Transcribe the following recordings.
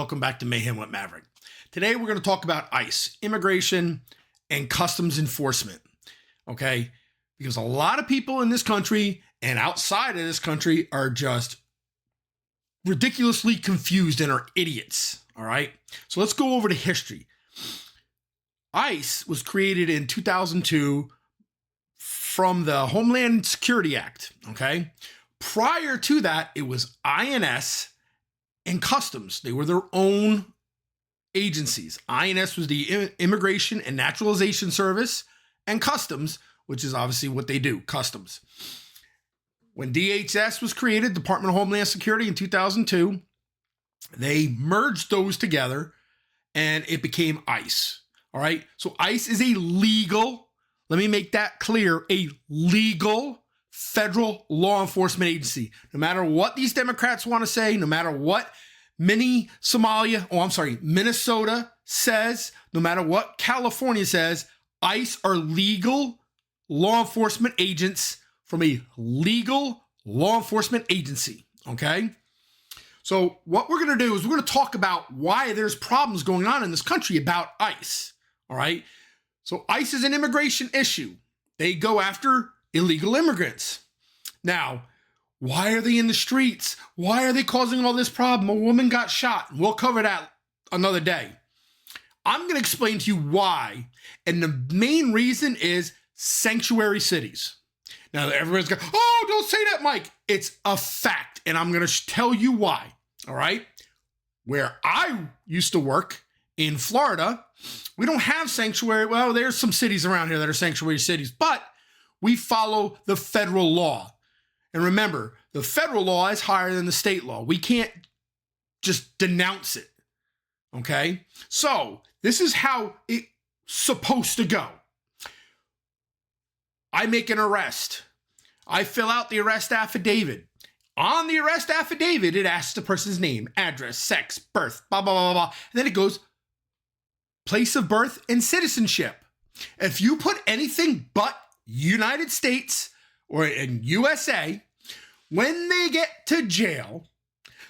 welcome back to Mayhem with Maverick. Today we're going to talk about ICE, immigration and customs enforcement, okay? Because a lot of people in this country and outside of this country are just ridiculously confused and are idiots, all right? So let's go over to history. ICE was created in 2002 from the Homeland Security Act, okay? Prior to that, it was INS and Customs. They were their own agencies. INS was the Immigration and Naturalization Service, and Customs, which is obviously what they do, Customs. When DHS was created, Department of Homeland Security, in 2002, they merged those together and it became ICE. All right. So ICE is a legal, let me make that clear, a legal federal law enforcement agency. No matter what these Democrats want to say, no matter what Minnesota says, no matter what California says, ICE are legal law enforcement agents from a legal law enforcement agency, okay? So what we're going to do is we're going to talk about why there's problems going on in this country about ICE, all right? So ICE is an immigration issue. They go after illegal immigrants. Now, why are they in the streets? Why are they causing all this problem? A woman got shot. We'll cover that another day. I'm going to explain to you why. And the main reason is sanctuary cities. Now, everyone's going, oh, don't say that, Mike. It's a fact. And I'm going to tell you why. All right. Where I used to work in Florida, we don't have sanctuary. Well, there's some cities around here that are sanctuary cities, but we follow the federal law. And remember, the federal law is higher than the state law. We can't just denounce it. Okay? So, this is how it's supposed to go. I make an arrest. I fill out the arrest affidavit. On the arrest affidavit, it asks the person's name, address, sex, birth, blah, blah, blah, blah. And then it goes place of birth and citizenship. If you put anything but United States or in USA, when they get to jail,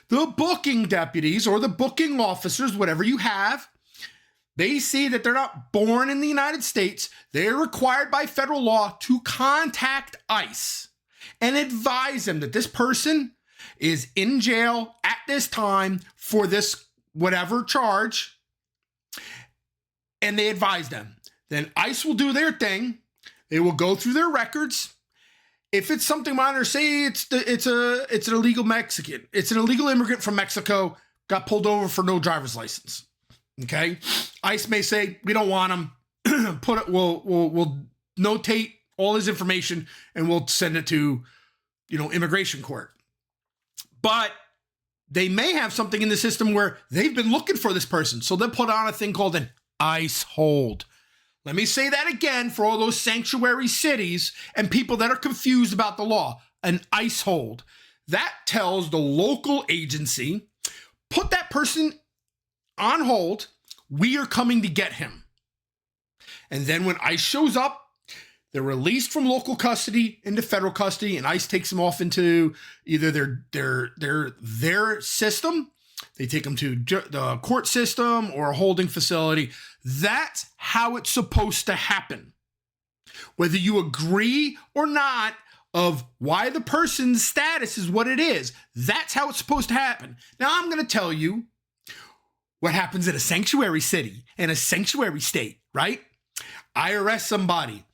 the booking deputies or the booking officers, whatever you have, they see that they're not born in the United States. They're required by federal law to contact ICE and advise them that this person is in jail at this time for this whatever charge. And they advise them. Then ICE will do their thing. They will go through their records. If it's something minor, say it's an illegal Mexican, it's an illegal immigrant from Mexico, got pulled over for no driver's license. Okay, ICE may say we don't want him. We'll notate all his information and we'll send it to, immigration court. But they may have something in the system where they've been looking for this person, so they'll put on a thing called an ICE hold. Let me say that again for all those sanctuary cities and people that are confused about the law. An ICE hold. That tells the local agency, put that person on hold. We are coming to get him. And then when ICE shows up, they're released from local custody into federal custody, and ICE takes them off into either their system. They take them to the court system or a holding facility. That's how it's supposed to happen. Whether you agree or not of why the person's status is what it is, that's how it's supposed to happen. Now, I'm going to tell you what happens in a sanctuary city, in a sanctuary state, right? I arrest somebody.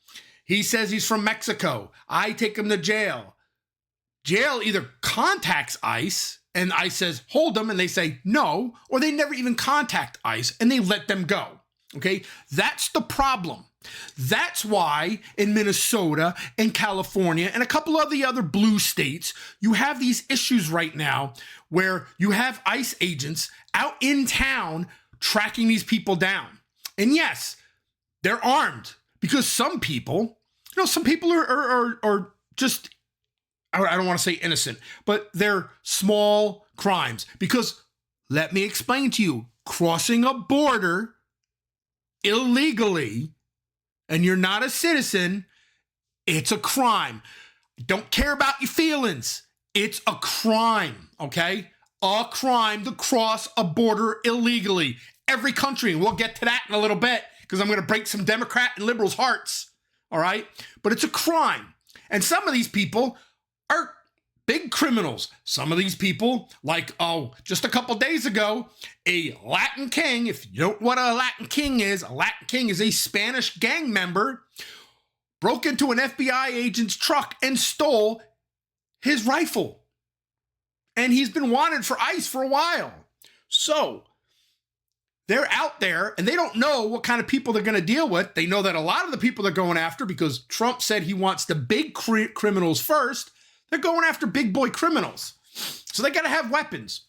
He says he's from Mexico. I take him to jail. Jail either contacts ICE and ICE says, hold them, and they say no, or they never even contact ICE and they let them go. Okay, that's the problem. That's why in Minnesota and California and a couple of the other blue states, you have these issues right now where you have ICE agents out in town tracking these people down. And yes, they're armed because some people, some people are just, I don't want to say innocent, but they're small crimes. Because let me explain to you, crossing a border illegally and you're not a citizen, it's a crime. Don't care about your feelings. It's a crime, okay? a crime to cross a border illegally. Every country, and we'll get to that in a little bit because I'm going to break some Democrat and liberals' hearts, all right? But it's a crime. And some of these people are big criminals. Some of these people, like, just a couple days ago, a Latin king, if you don't know what a Latin king is a Spanish gang member, broke into an FBI agent's truck and stole his rifle. And he's been wanted for ICE for a while. So they're out there and they don't know what kind of people they're going to deal with. They know that a lot of the people they're going after, because Trump said he wants the big criminals first, they're going after big boy criminals. So they got to have weapons.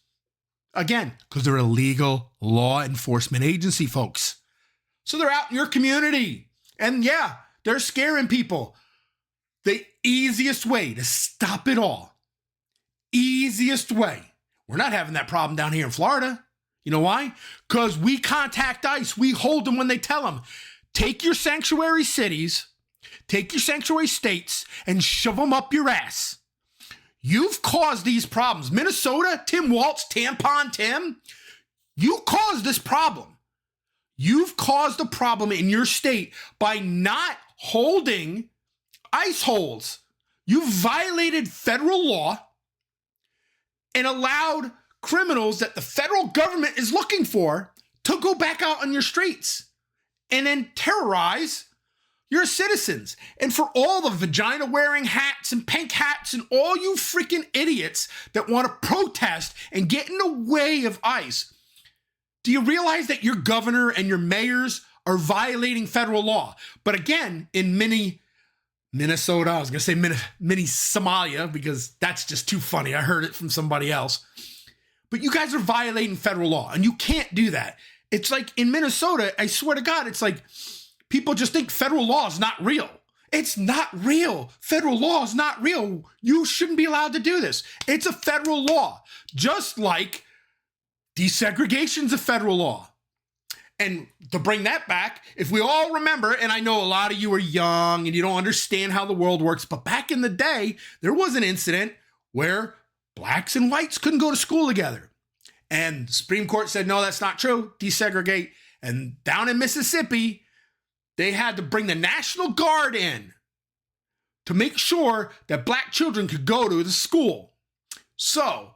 Again, because they're a legal law enforcement agency, folks. So they're out in your community. And yeah, they're scaring people. The easiest way to stop it all, easiest way. We're not having that problem down here in Florida. You know why? Because we contact ICE. We hold them when they tell them, take your sanctuary cities, take your sanctuary states, and shove them up your ass. You've caused these problems. Minnesota, Tim Walz, Tampon Tim, you caused this problem. You've caused a problem in your state by not holding ICE holds. You violated federal law and allowed criminals that the federal government is looking for to go back out on your streets and then terrorize your citizens. And for all the vagina wearing hats and pink hats and all you freaking idiots that want to protest and get in the way of ICE, do you realize that your governor and your mayors are violating federal law? But again, in Minnesota, I was going to say mini Somalia, because that's just too funny. I heard it from somebody else. But you guys are violating federal law, and you can't do that. It's like in Minnesota, I swear to God, it's like people just think federal law is not real. It's not real. Federal law is not real. You shouldn't be allowed to do this. It's a federal law, just like desegregation is a federal law. And to bring that back, if we all remember, and I know a lot of you are young and you don't understand how the world works, but back in the day, there was an incident where blacks and whites couldn't go to school together. And the Supreme Court said, no, that's not true. Desegregate. And down in Mississippi, they had to bring the National Guard in to make sure that black children could go to the school. So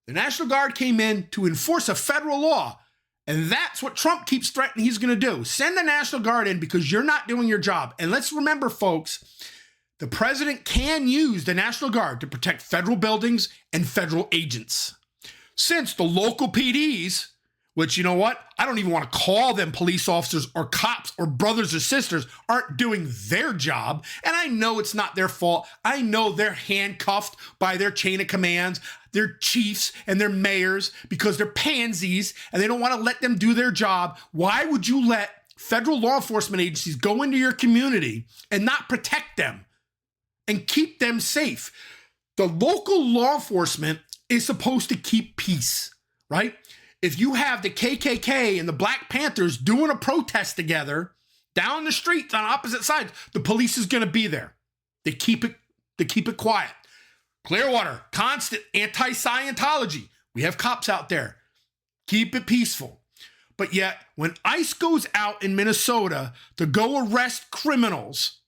the National Guard came in to enforce a federal law. And that's what Trump keeps threatening he's going to do. Send the National Guard in because you're not doing your job. And let's remember, folks, the president can use the National Guard to protect federal buildings and federal agents. Since the local PDs, which, you know what? I don't even want to call them police officers or cops or brothers or sisters, aren't doing their job. And I know it's not their fault. I know they're handcuffed by their chain of commands, their chiefs and their mayors, because they're pansies and they don't want to let them do their job. Why would you let federal law enforcement agencies go into your community and not protect them and keep them safe? The local law enforcement is supposed to keep peace, right? If you have the KKK and the Black Panthers doing a protest together down the streets on opposite sides, the police is going to be there. They keep it quiet. Clearwater, constant anti-Scientology. We have cops out there. Keep it peaceful. But yet, when ICE goes out in Minnesota to go arrest criminals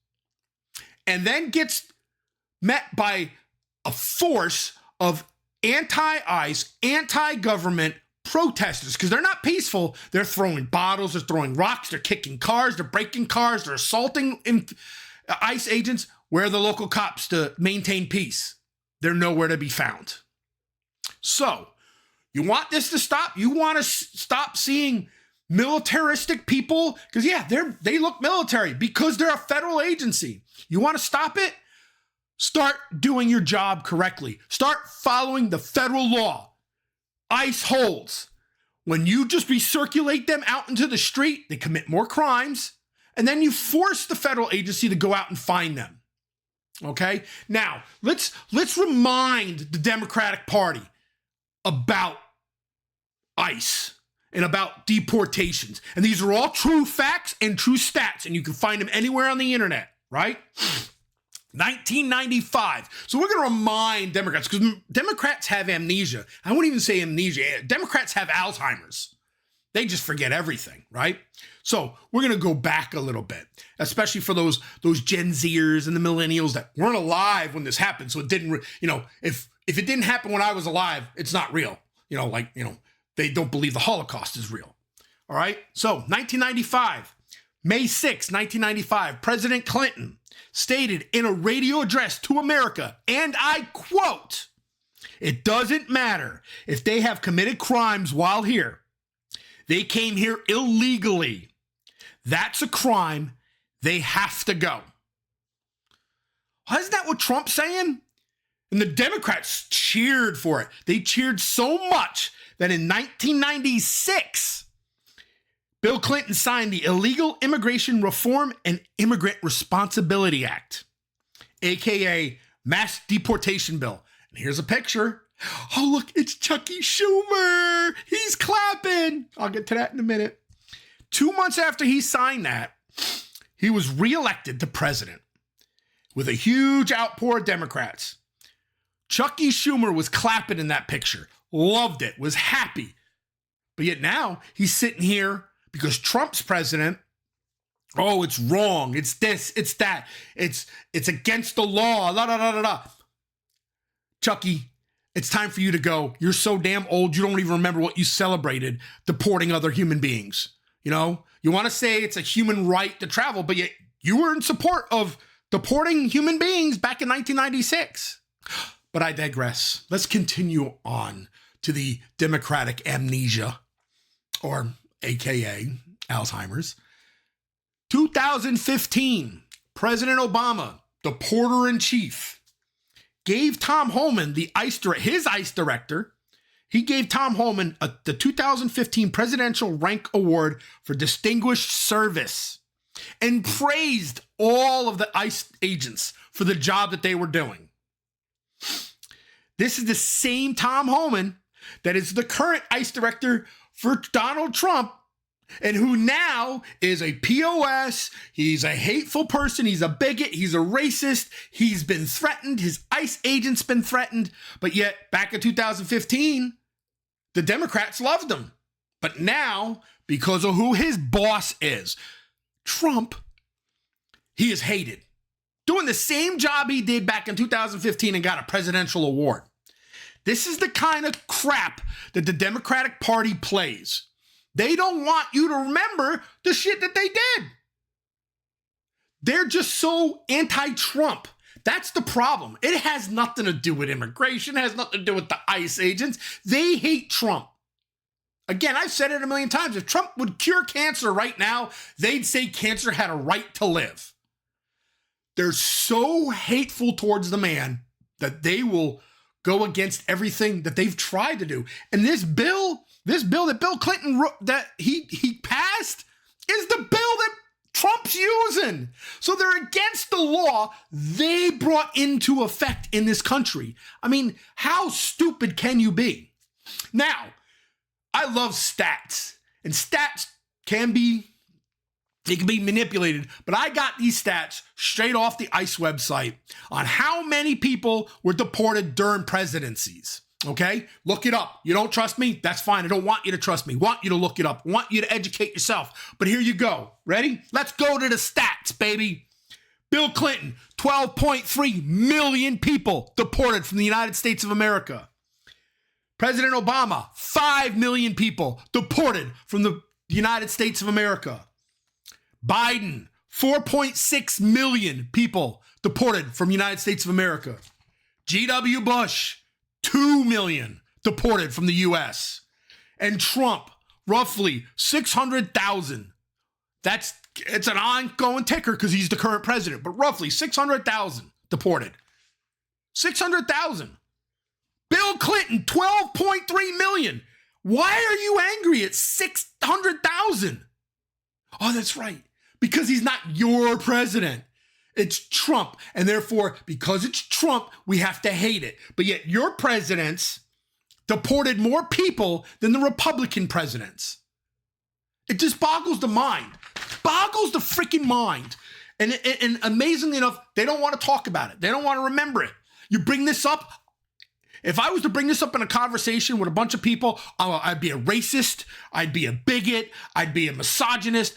and then gets met by a force of anti-ICE, anti-government protesters, because they're not peaceful. They're throwing bottles, they're throwing rocks, they're kicking cars, they're breaking cars, they're assaulting ICE agents. Where are the local cops to maintain peace? They're nowhere to be found. So, you want this to stop? You want to stop seeing militaristic people? Because, yeah, they look military because they're a federal agency. You want to stop it? Start doing your job correctly. Start following the federal law. ICE holds. When you just recirculate them out into the street, they commit more crimes, and then you force the federal agency to go out and find them. Okay? Now, let's remind the Democratic Party about ICE and about deportations. And these are all true facts and true stats, and you can find them anywhere on the internet, right? 1995. So we're going to remind Democrats, because Democrats have amnesia. I won't even say amnesia. Democrats have Alzheimer's. They just forget everything, right? So we're going to go back a little bit, especially for those Gen Zers and the millennials that weren't alive when this happened. So it didn't, if it didn't happen when I was alive, it's not real. They don't believe the Holocaust is real. All right. So 1995, May 6, 1995, President Clinton stated in a radio address to America, and I quote, "It doesn't matter if they have committed crimes while here. They came here illegally. That's a crime. They have to go." Isn't that what Trump's saying? And the Democrats cheered for it. They cheered so much that in 1996, Bill Clinton signed the Illegal Immigration Reform and Immigrant Responsibility Act, aka Mass Deportation Bill. And here's a picture. Oh, look, it's Chucky Schumer. He's clapping. I'll get to that in a minute. 2 months after he signed that, he was reelected to president with a huge outpour of Democrats. Chucky Schumer was clapping in that picture, loved it, was happy. But yet now he's sitting here because Trump's president. Oh, it's wrong. It's this, it's that. It's against the law. La, la, la, la, la. Chucky, it's time for you to go. You're so damn old, you don't even remember what you celebrated, deporting other human beings. You want to say it's a human right to travel, but yet you were in support of deporting human beings back in 1996. But I digress. Let's continue on to the Democratic amnesia, or AKA Alzheimer's. 2015, President Obama, the porter-in-chief, gave Tom Homan, his ICE director, he gave Tom Homan the 2015 Presidential Rank Award for Distinguished Service and praised all of the ICE agents for the job that they were doing. This is the same Tom Homan that is the current ICE director for Donald Trump, and who now is a POS. He's a hateful person. He's a bigot. He's a racist. He's been threatened. His ICE agent's been threatened. But yet, back in 2015, the Democrats loved him. But now, because of who his boss is, Trump, he is hated. Doing the same job he did back in 2015 and got a presidential award. This is the kind of crap that the Democratic Party plays. They don't want you to remember the shit that they did. They're just so anti-Trump. That's the problem. It has nothing to do with immigration. It has nothing to do with the ICE agents. They hate Trump. Again, I've said it a million times. If Trump would cure cancer right now, they'd say cancer had a right to live. They're so hateful towards the man that they will go against everything that they've tried to do. And this bill that Bill Clinton wrote, that he passed, is the bill that Trump's using. So they're against the law they brought into effect in this country. I mean, how stupid can you be? Now, I love stats, and stats can be manipulated, but I got these stats straight off the ICE website on how many people were deported during presidencies. Okay? Look it up. You don't trust me? That's fine. I don't want you to trust me. I want you to look it up. I want you to educate yourself. But here you go. Ready? Let's go to the stats, baby. Bill Clinton, 12.3 million people deported from the United States of America. President Obama, 5 million people deported from the United States of America. Biden, 4.6 million people deported from the United States of America. G.W. Bush, 2 million deported from the U.S. And Trump, roughly 600,000. It's an ongoing ticker because he's the current president, but roughly 600,000 deported. 600,000. Bill Clinton, 12.3 million. Why are you angry at 600,000? Oh, that's right. Because he's not your president. It's Trump. And therefore, because it's Trump, we have to hate it. But yet your presidents deported more people than the Republican presidents. It just boggles the mind. Boggles the freaking mind. And amazingly enough, they don't want to talk about it. They don't want to remember it. You bring this up. If I was to bring this up in a conversation with a bunch of people, I'd be a racist. I'd be a bigot. I'd be a misogynist.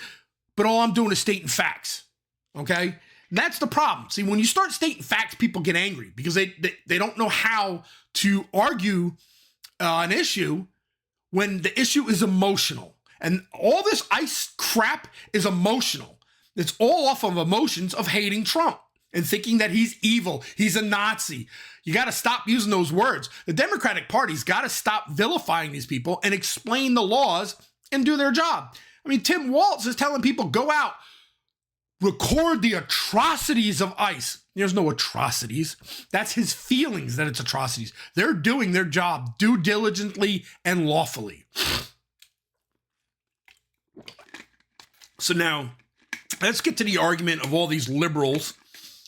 But all I'm doing is stating facts. Okay? And that's the problem. See, when you start stating facts, people get angry because they don't know how to argue an issue when the issue is emotional. And all this ICE crap is emotional. It's all off of emotions of hating Trump and thinking that he's evil. He's a Nazi. You got to stop using those words. The Democratic Party's got to stop vilifying these people and explain the laws and do their job. I mean, Tim Walz is telling people, go out, record the atrocities of ICE. There's no atrocities. That's his feelings that it's atrocities. They're doing their job due diligently and lawfully. So now, let's get to the argument of all these liberals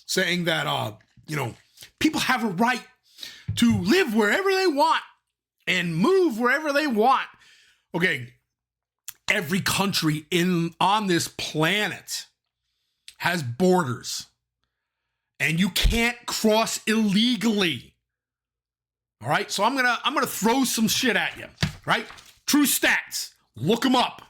saying that, people have a right to live wherever they want and move wherever they want. Okay, every country on this planet has borders, and you can't cross illegally. All right, so I'm gonna throw some shit at you. Right, true stats. Look them up.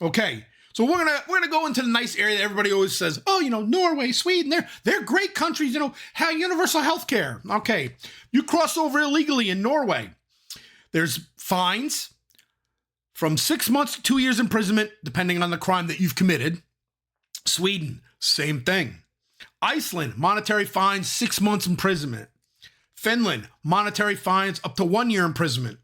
Okay. So we're gonna go into the nice area that everybody always says, oh, Norway, Sweden, they're great countries, have universal health care. Okay, you cross over illegally in Norway, there's fines from 6 months to 2 years imprisonment, depending on the crime that you've committed. Sweden, same thing. Iceland, monetary fines, 6 months imprisonment. Finland, monetary fines up to 1 year imprisonment.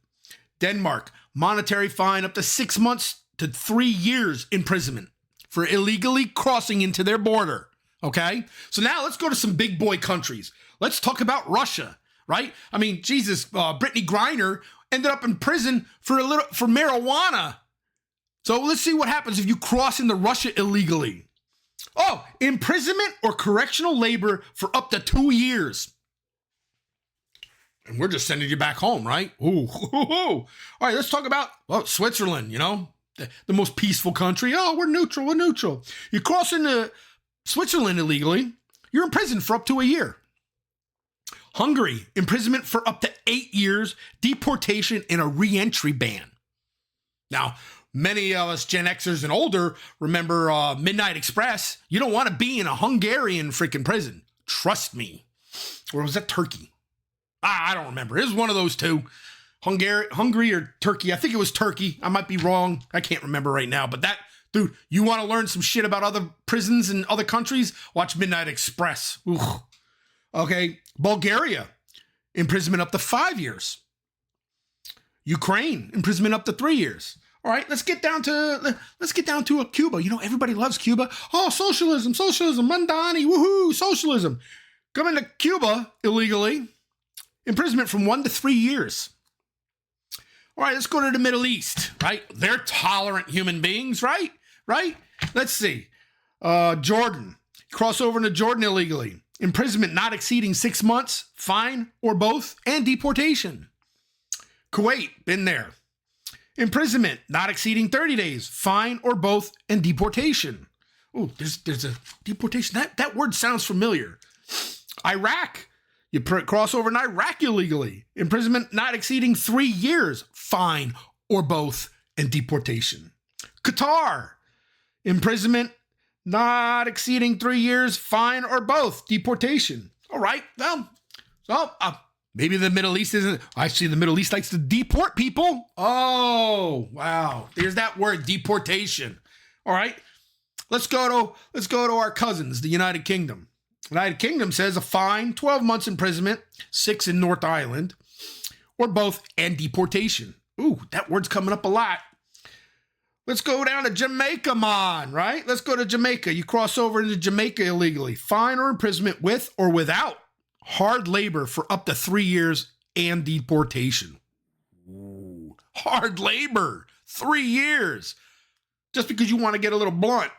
Denmark, monetary fine up to 6 months to 3 years imprisonment for illegally crossing into their border. Okay? So now let's go to some big boy countries. Let's talk about Russia, right? I mean, Jesus, Brittany Griner ended up in prison for marijuana. So let's see what happens if you cross into Russia illegally. Oh, imprisonment or correctional labor for up to 2 years. And we're just sending you back home, right? Ooh. All right, let's talk about, Switzerland, the most peaceful country. Oh, we're neutral. You cross into Switzerland illegally, you're in prison for up to a year. Hungary, imprisonment for up to 8 years, deportation, and a re-entry ban. Now, many of us Gen Xers and older remember Midnight Express. You don't want to be in a Hungarian freaking prison. Trust me. Or was that Turkey? I don't remember. It was one of those two. Hungary or Turkey. I think it was Turkey. I might be wrong. I can't remember right now. But dude, you want to learn some shit about other prisons in other countries? Watch Midnight Express. Ooh. Okay. Bulgaria, imprisonment up to 5 years. Ukraine, imprisonment up to 3 years. All right, let's get down to Cuba. Everybody loves Cuba. Oh, socialism, Mandani, woohoo, socialism. Coming to Cuba illegally, imprisonment from 1 to 3 years. All right, let's go to the Middle East, right? They're tolerant human beings, right? Right? Let's see. Jordan. Cross over into Jordan illegally. Imprisonment not exceeding 6 months, fine or both, and deportation. Kuwait, been there. Imprisonment not exceeding 30 days, fine or both, and deportation. Oh, there's a deportation. That word sounds familiar. Iraq. You cross over in Iraq illegally. Imprisonment not exceeding 3 years, fine or both, and deportation. Qatar. Imprisonment not exceeding 3 years, fine or both, deportation. All right. Well, so maybe the Middle East isn't. I see the Middle East likes to deport people. Oh, wow. There's that word, deportation. All right. Let's go to our cousins, the United Kingdom. United Kingdom says a fine, 12 months imprisonment, 6 in North Ireland, or both, and deportation. Ooh, that word's coming up a lot. Let's go down to Jamaica, man, right? Let's go to Jamaica. You cross over into Jamaica illegally. Fine or imprisonment with or without hard labor for up to 3 years and deportation. Ooh, hard labor, 3 years. Just because you want to get a little blunt.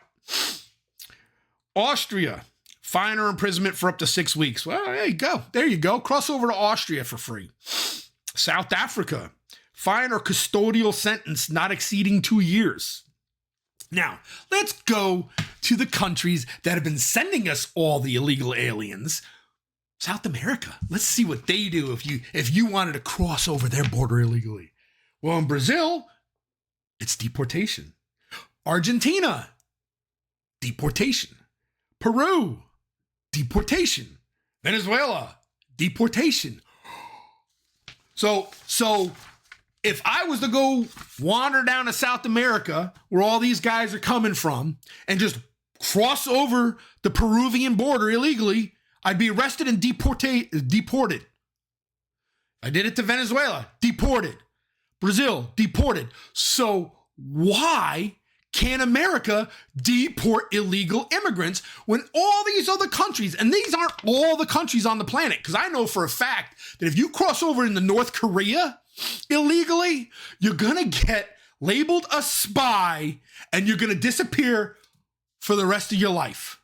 Austria. Fine or imprisonment for up to 6 weeks. Well, there you go. There you go. Cross over to Austria for free. South Africa. Fine or custodial sentence not exceeding 2 years. Now, let's go to the countries that have been sending us all the illegal aliens. South America. Let's see what they do if you wanted to cross over their border illegally. Well, in Brazil, it's deportation. Argentina, deportation. Peru, deportation. Venezuela, deportation. So if I was to go wander down to South America, where all these guys are coming from, and just cross over the Peruvian border illegally, I'd be arrested and deported. I did it to Venezuela, deported. Brazil, deported. So why can't America deport illegal immigrants when all these other countries, and these aren't all the countries on the planet, because I know for a fact that if you cross over into North Korea illegally, you're going to get labeled a spy and you're going to disappear for the rest of your life.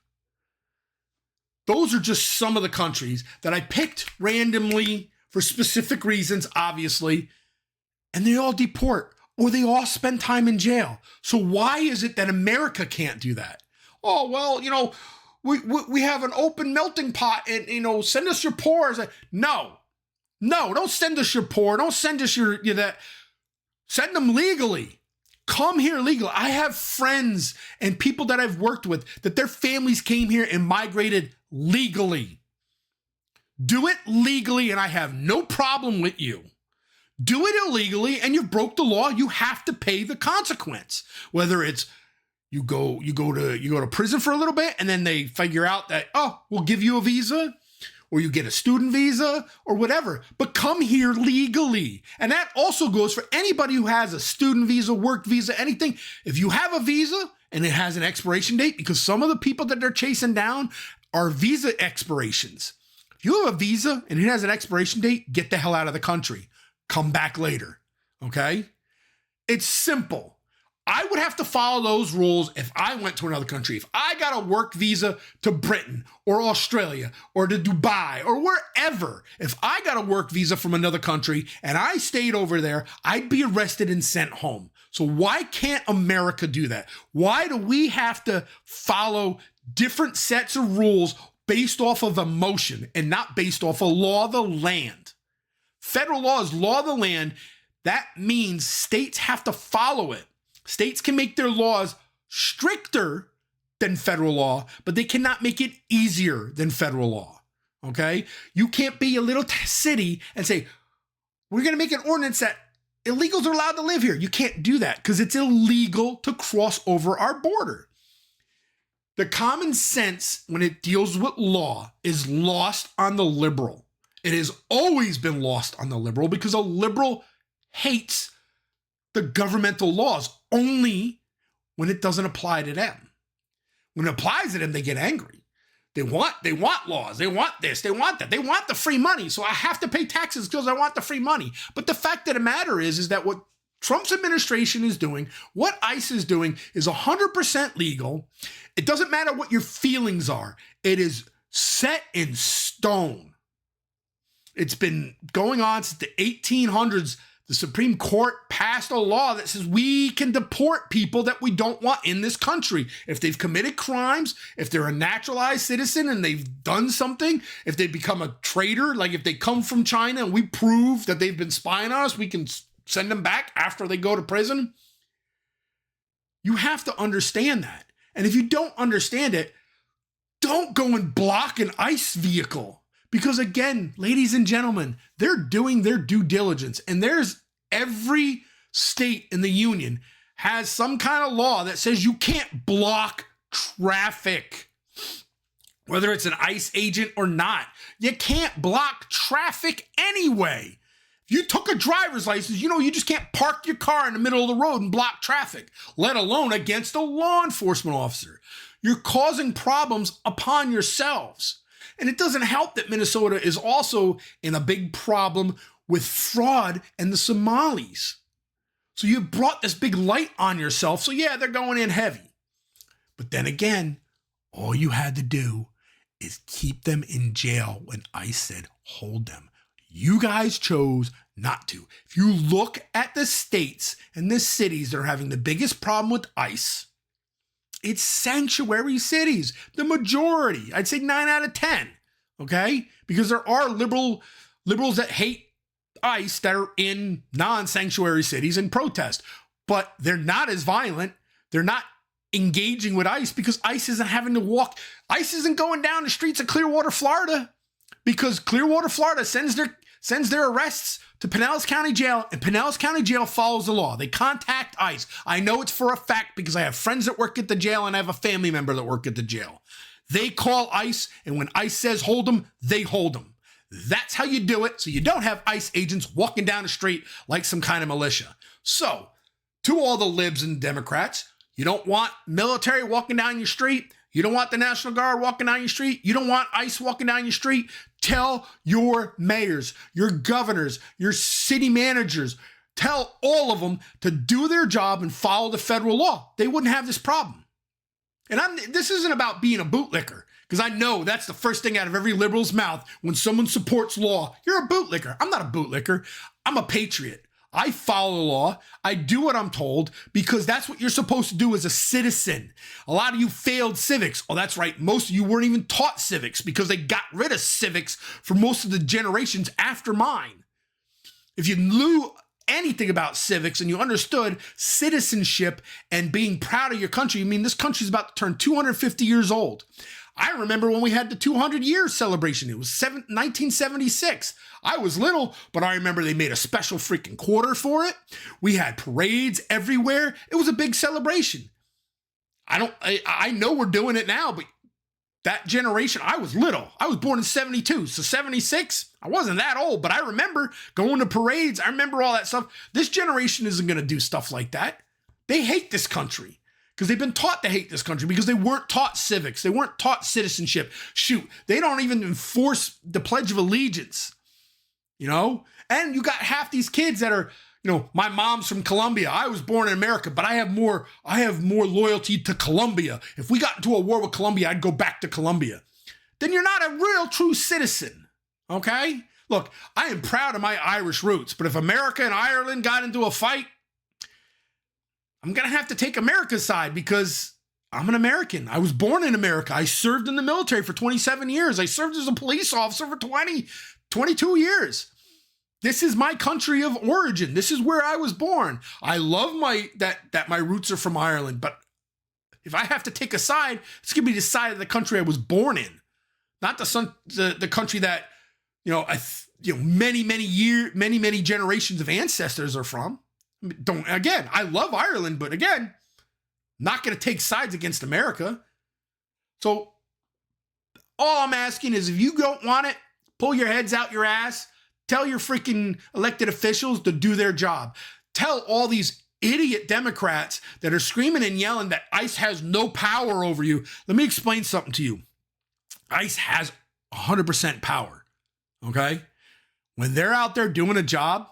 Those are just some of the countries that I picked randomly for specific reasons, obviously, and they all deport or they all spend time in jail. So why is it that America can't do that? Oh, well, we have an open melting pot and, send us your pores. No, don't send us your poor. Don't send us your that. Send them legally. Come here legally. I have friends and people that I've worked with that their families came here and migrated legally. Do it legally and I have no problem with you. Do it illegally and you broke the law, you have to pay the consequence. Whether it's you go to prison for a little bit and then they figure out that, we'll give you a visa, or you get a student visa or whatever, but come here legally. And that also goes for anybody who has a student visa, work visa, anything. If you have a visa and it has an expiration date, because some of the people that they're chasing down are visa expirations. If you have a visa and it has an expiration date, get the hell out of the country. Come back later, okay? It's simple. I would have to follow those rules if I went to another country. If I got a work visa to Britain or Australia or to Dubai or wherever, if I got a work visa from another country and I stayed over there, I'd be arrested and sent home. So why can't America do that? Why do we have to follow different sets of rules based off of emotion and not based off of law of the land? Federal law is law of the land. That means states have to follow it. States can make their laws stricter than federal law, but they cannot make it easier than federal law, okay? You can't be a little city and say, we're going to make an ordinance that illegals are allowed to live here. You can't do that because it's illegal to cross over our border. The common sense when it deals with law is lost on the liberal. It has always been lost on the liberal because a liberal hates the governmental laws only when it doesn't apply to them. When it applies to them, they get angry. They want laws. They want this. They want that. They want the free money. So I have to pay taxes because I want the free money. But the fact of the matter is that what Trump's administration is doing, what ICE is doing is 100% legal. It doesn't matter what your feelings are. It is set in stone. It's been going on since the 1800s. The Supreme Court passed a law that says we can deport people that we don't want in this country. If they've committed crimes, if they're a naturalized citizen and they've done something, if they become a traitor, like if they come from China and we prove that they've been spying on us, we can send them back after they go to prison. You have to understand that. And if you don't understand it, don't go and block an ICE vehicle. Because again, ladies and gentlemen, they're doing their due diligence. And there's every state in the union has some kind of law that says you can't block traffic. Whether it's an ICE agent or not, you can't block traffic anyway. If you took a driver's license, you just can't park your car in the middle of the road and block traffic, let alone against a law enforcement officer. You're causing problems upon yourselves. And it doesn't help that Minnesota is also in a big problem with fraud and the Somalis. So you brought this big light on yourself. So yeah, they're going in heavy. But then again, all you had to do is keep them in jail when ICE said, hold them. You guys chose not to. If you look at the states and the cities that are having the biggest problem with ICE, It's sanctuary cities. The majority, I'd say 9 out of 10, okay? Because there are liberals that hate ICE that are in non-sanctuary cities and protest, but they're not as violent. They're not engaging with ICE because ICE isn't having to walk. ICE isn't going down the streets of Clearwater, Florida, because Clearwater, Florida sends their arrests to Pinellas County Jail, and Pinellas County Jail follows the law. They contact ICE. I know it's for a fact because I have friends that work at the jail and I have a family member that work at the jail. They call ICE, and when ICE says hold them, they hold them. That's how you do it, so you don't have ICE agents walking down the street like some kind of militia. So, to all the libs and Democrats, you don't want military walking down your street. You don't want the National Guard walking down your street. You don't want ICE walking down your street. Tell your mayors, your governors, your city managers, tell all of them to do their job and follow the federal law. They wouldn't have this problem. And this isn't about being a bootlicker, because I know that's the first thing out of every liberal's mouth when someone supports law. You're a bootlicker. I'm not a bootlicker. I'm a patriot. I follow the law. I do what I'm told because that's what you're supposed to do as a citizen. A lot of you failed civics. Oh, that's right. Most of you weren't even taught civics because they got rid of civics for most of the generations after mine. If you knew anything about civics and you understood citizenship and being proud of your country, I mean, this country's about to turn 250 years old. I remember when we had the 200 years celebration. It was 1976. I was little, but I remember they made a special freaking quarter for it. We had parades everywhere. It was a big celebration. I know we're doing it now, but that generation, I was little. I was born in 72. So 76, I wasn't that old, but I remember going to parades. I remember all that stuff. This generation isn't going to do stuff like that. They hate this country. Because they've been taught to hate this country because they weren't taught civics. They weren't taught citizenship. Shoot, they don't even enforce the Pledge of Allegiance, you know? And you got half these kids that are, you know, my mom's from Colombia. I was born in America, but I have more loyalty to Colombia. If we got into a war with Colombia, I'd go back to Colombia. Then you're not a real true citizen, okay? Look, I am proud of my Irish roots, but if America and Ireland got into a fight, I'm going to have to take America's side because I'm an American. I was born in America. I served in the military for 27 years. I served as a police officer for 22 years. This is my country of origin. This is where I was born. I love that my roots are from Ireland, but if I have to take a side, it's going to be the side of the country I was born in, not the country that, you know, many generations of ancestors are from. I love Ireland, but again, not going to take sides against America. So all I'm asking is if you don't want it, pull your heads out your ass, tell your freaking elected officials to do their job. Tell all these idiot Democrats that are screaming and yelling that ICE has no power over you. Let me explain something to you. ICE has 100% power, okay? When they're out there doing a job,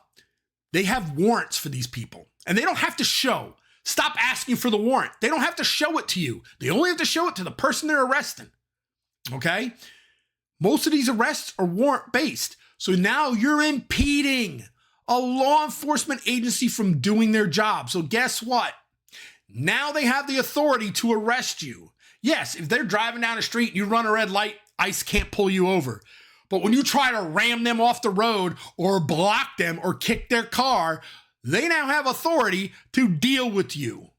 they have warrants for these people, and they don't have to show. Stop asking for the warrant. They don't have to show it to you. They only have to show it to the person they're arresting, okay? Most of these arrests are warrant-based, so now you're impeding a law enforcement agency from doing their job. So guess what? Now they have the authority to arrest you. Yes, if they're driving down the street and you run a red light, ICE can't pull you over. But when you try to ram them off the road or block them or kick their car, they now have authority to deal with you.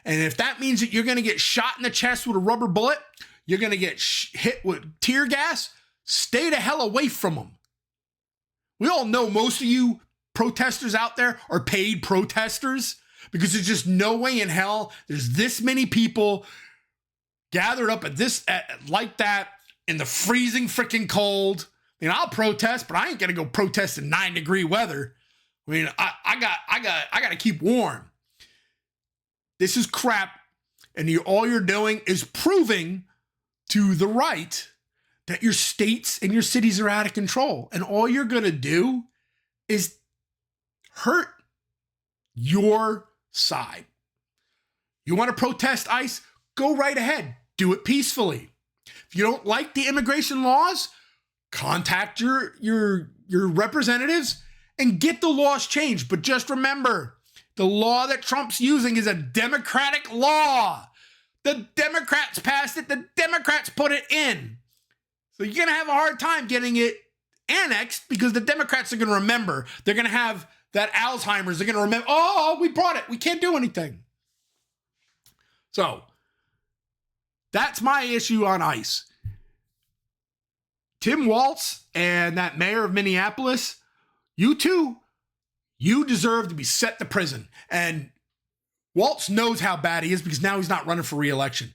And if that means that you're going to get shot in the chest with a rubber bullet, you're going to get hit with tear gas, stay the hell away from them. We all know most of you protesters out there are paid protesters because there's just no way in hell there's this many people gathered up like that in the freezing freaking cold. I mean, I'll protest, but I ain't gonna go protest in 9-degree weather. I mean, I got to keep warm. This is crap, and all you're doing is proving to the right that your states and your cities are out of control, and all you're gonna do is hurt your side. You want to protest ICE? Go right ahead. Do it peacefully. If you don't like the immigration laws, contact your representatives and get the laws changed. But just remember, the law that Trump's using is a democratic law. The Democrats passed it. The Democrats put it in. So you're going to have a hard time getting it annexed because the Democrats are going to remember. They're going to have that Alzheimer's. They're going to remember, oh, we brought it. We can't do anything. So that's my issue on ICE. Tim Walz and that mayor of Minneapolis, you two, you deserve to be sent to prison. And Walz knows how bad he is because now he's not running for re-election.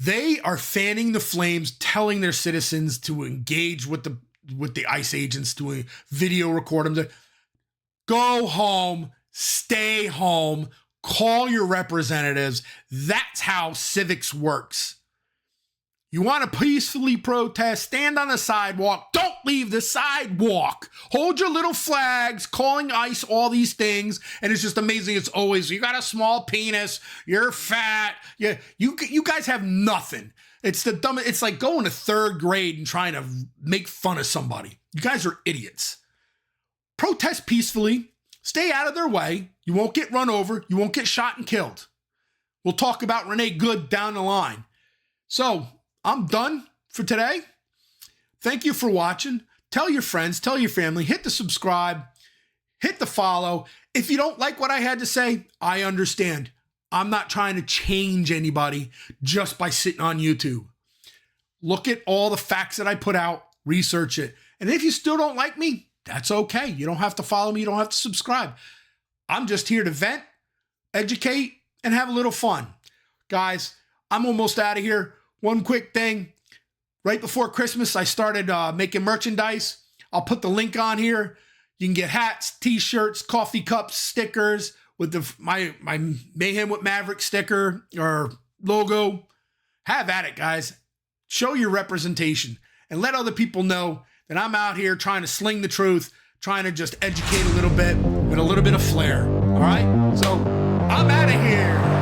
They are fanning the flames, telling their citizens to engage with the ICE agents, to video record them. Go home, stay home, call your representatives. That's how civics works. You want to peacefully protest, stand on the sidewalk. Don't leave the sidewalk. Hold your little flags, calling ICE all these things. And it's just amazing. It's always, you got a small penis, you're fat. Yeah, you guys have nothing. It's the dumb. It's like going to third grade and trying to make fun of somebody. You guys are idiots. Protest peacefully. Stay out of their way. You won't get run over. You won't get shot and killed. We'll talk about Renee Good down the line. So I'm done for today. Thank you for watching. Tell your friends, tell your family, hit the subscribe, hit the follow. If you don't like what I had to say, I understand. I'm not trying to change anybody just by sitting on YouTube. Look at all the facts that I put out, research it. And if you still don't like me, that's okay. You don't have to follow me. You don't have to subscribe. I'm just here to vent, educate, and have a little fun. Guys, I'm almost out of here. One quick thing. Right before Christmas, I started making merchandise. I'll put the link on here. You can get hats, t-shirts, coffee cups, stickers with my Mayhem with Maverick sticker or logo. Have at it, guys. Show your representation and let other people know that I'm out here trying to sling the truth, trying to just educate a little bit with a little bit of flair. All right? So I'm out of here.